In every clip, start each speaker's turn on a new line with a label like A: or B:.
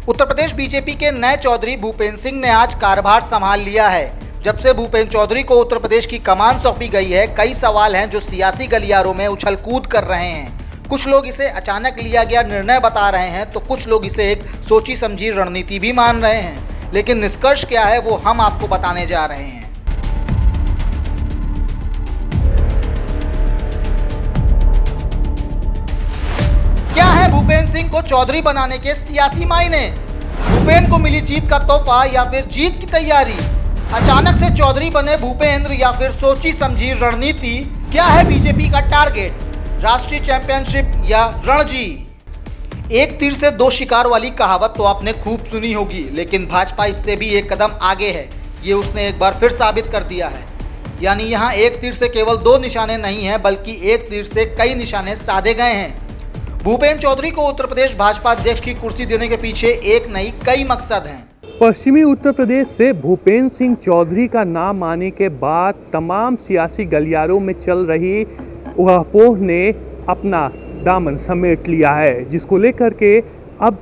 A: Uttar Pradesh BJP के नए चौधरी भूपेंद्र सिंह ने आज कार्यभार संभाल लिया है। जब से भूपेंद्र चौधरी को उत्तर प्रदेश की कमान सौंपी गई है, कई सवाल हैं जो सियासी गलियारों में उछल कूद कर रहे हैं। कुछ लोग इसे अचानक लिया गया निर्णय बता रहे हैं, तो कुछ लोग इसे एक सोची समझी रणनीति भी मान रहे हैं। लेकिन निष्कर्ष क्या है वो हम आपको बताने जा रहे हैं। क्या है भूपेंद्र सिंह को चौधरी बनाने के सियासी मायने? भूपेंद्र को मिली जीत का तोहफा या फिर जीत की तैयारी? अचानक से चौधरी बने भूपेंद्र या फिर सोची समझी रणनीति? क्या है बीजेपी का टारगेट, राष्ट्रीय चैंपियनशिप या रणजी? एक तीर से दो शिकार वाली कहावत तो आपने खूब सुनी होगी, लेकिन भाजपा इससे भी एक कदम आगे है। ये उसने एक बार फिर साबित कर दिया है। यानी यहाँ एक तीर से केवल दो निशाने नहीं हैं, बल्कि एक तीर से कई निशाने साधे गए हैं। भूपेंद्र चौधरी को उत्तर प्रदेश भाजपा अध्यक्ष की कुर्सी देने के पीछे एक नहीं कई मकसद हैं।
B: पश्चिमी उत्तर प्रदेश से भूपेंद्र सिंह चौधरी का नाम आने के बाद तमाम सियासी गलियारों में चल रही ऊहापोह ने अपना दामन समेट लिया है, जिसको लेकर के अब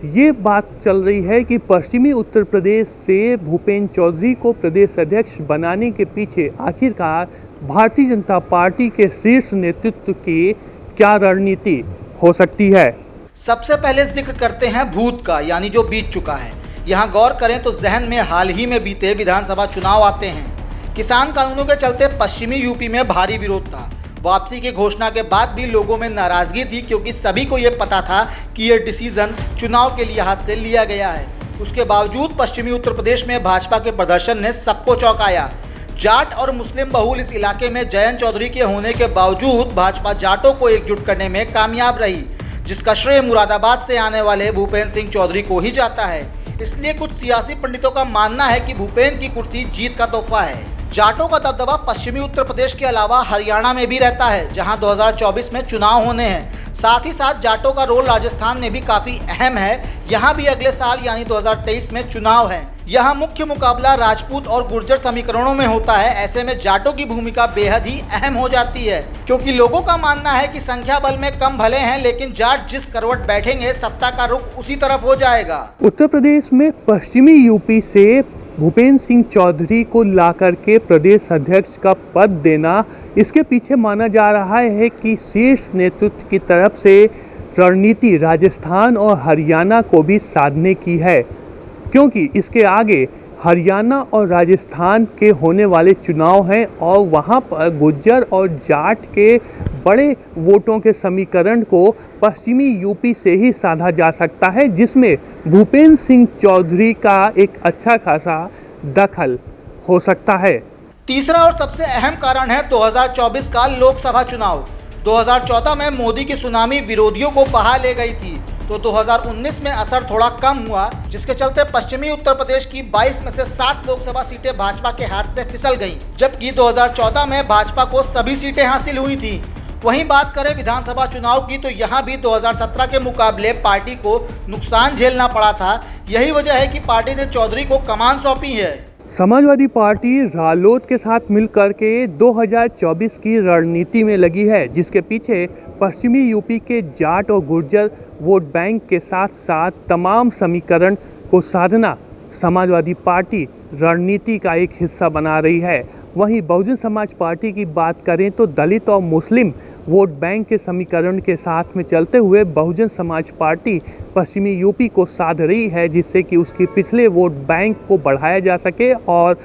B: ये बात चल रही है कि पश्चिमी उत्तर प्रदेश से भूपेंद्र चौधरी को प्रदेश अध्यक्ष बनाने के पीछे आखिरकार भारतीय जनता पार्टी के शीर्ष नेतृत्व की क्या रणनीति हो सकती है।
A: सबसे पहले जिक्र करते हैं भूत का, यानी जो बीत चुका है। यहाँ गौर करें तो जहन में हाल ही में बीते विधानसभा चुनाव आते हैं। किसान कानूनों के चलते पश्चिमी यूपी में भारी विरोध था। वापसी की घोषणा के बाद भी लोगों में नाराजगी थी, क्योंकि सभी को ये पता था कि ये डिसीजन चुनाव के लिहाज से लिया गया है। उसके बावजूद पश्चिमी उत्तर प्रदेश में भाजपा के प्रदर्शन ने सबको चौंकाया। जाट और मुस्लिम बहुल इस इलाके में जयंत चौधरी के होने के बावजूद भाजपा जाटों को एकजुट करने में कामयाब रही, जिसका श्रेय मुरादाबाद से आने वाले भूपेंद्र सिंह चौधरी को ही जाता है। इसलिए कुछ सियासी पंडितों का मानना है कि भूपेंद्र की कुर्सी जीत का तोहफा है। जाटों का दबदबा पश्चिमी उत्तर प्रदेश के अलावा हरियाणा में भी रहता है, जहां 2024 में चुनाव होने हैं। साथ ही साथ जाटों का रोल राजस्थान में भी काफी अहम है। यहाँ भी अगले साल यानी 2023 में चुनाव है। यहाँ मुख्य मुकाबला राजपूत और गुर्जर समीकरणों में होता है। ऐसे में जाटों की भूमिका बेहद ही अहम हो जाती है, क्योंकि लोगों का मानना है कि संख्या बल में कम भले हैं, लेकिन जाट जिस करवट बैठेंगे सत्ता का रुख उसी तरफ हो जाएगा।
B: उत्तर प्रदेश में पश्चिमी यूपी से भूपेंद्र सिंह चौधरी को लाकर के प्रदेश अध्यक्ष का पद देना, इसके पीछे माना जा रहा है कि शीर्ष नेतृत्व की तरफ से रणनीति राजस्थान और हरियाणा को भी साधने की है, क्योंकि इसके आगे हरियाणा और राजस्थान के होने वाले चुनाव हैं और वहां पर गुज्जर और जाट के बड़े वोटों के समीकरण को पश्चिमी यूपी से ही साधा जा सकता है, जिसमें भूपेंद्र सिंह चौधरी का एक अच्छा खासा दखल हो सकता है।
A: तीसरा और सबसे अहम कारण है 2024 का लोकसभा चुनाव। 2014 में मोदी की सुनामी विरोधियों को बहा ले गई थी, तो 2019 में असर थोड़ा कम हुआ, जिसके चलते पश्चिमी उत्तर प्रदेश की 22 में से 7 लोकसभा सीटें भाजपा के हाथ से फिसल गईं, जबकि 2014 में भाजपा को सभी सीटें हासिल हुई थी। वहीं बात करें विधानसभा चुनाव की, तो यहाँ भी 2017 के मुकाबले पार्टी को नुकसान झेलना पड़ा था। यही वजह है कि पार्टी ने चौधरी को कमान सौंपी है।
B: समाजवादी पार्टी रालोद के साथ मिलकर के 2024 की रणनीति में लगी है, जिसके पीछे पश्चिमी यूपी के जाट और गुर्जर वोट बैंक के साथ साथ तमाम समीकरण को साधना समाजवादी पार्टी रणनीति का एक हिस्सा बना रही है। वहीं बहुजन समाज पार्टी की बात करें तो दलित और मुस्लिम वोट बैंक के समीकरण के साथ में चलते हुए बहुजन समाज पार्टी पश्चिमी यूपी को साध रही है, जिससे कि उसके पिछले वोट बैंक को बढ़ाया जा सके और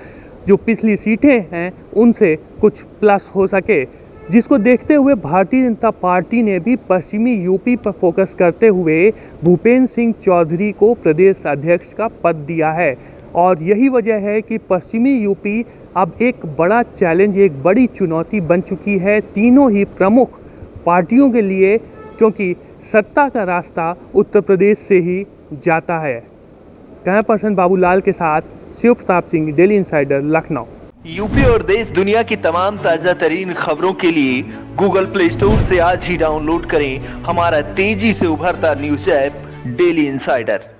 B: जो पिछली सीटें हैं उनसे कुछ प्लस हो सके, जिसको देखते हुए भारतीय जनता पार्टी ने भी पश्चिमी यूपी पर फोकस करते हुए भूपेंद्र सिंह चौधरी को प्रदेश अध्यक्ष का पद दिया है। और यही वजह है कि पश्चिमी यूपी अब एक बड़ा चैलेंज, एक बड़ी चुनौती बन चुकी है तीनों ही प्रमुख पार्टियों के लिए, क्योंकि सत्ता का रास्ता उत्तर प्रदेश से ही जाता है। कैमरा पर्सन बाबूलाल के साथ Shiv Pratap Singh, daily insider, Lucknow.
C: UP और देश दुनिया की तमाम ताज़ा तरीन खबरों के लिए गूगल प्ले स्टोर से आज ही डाउनलोड करें हमारा तेजी से उभरता न्यूज़ ऐप डेली इंसाइडर।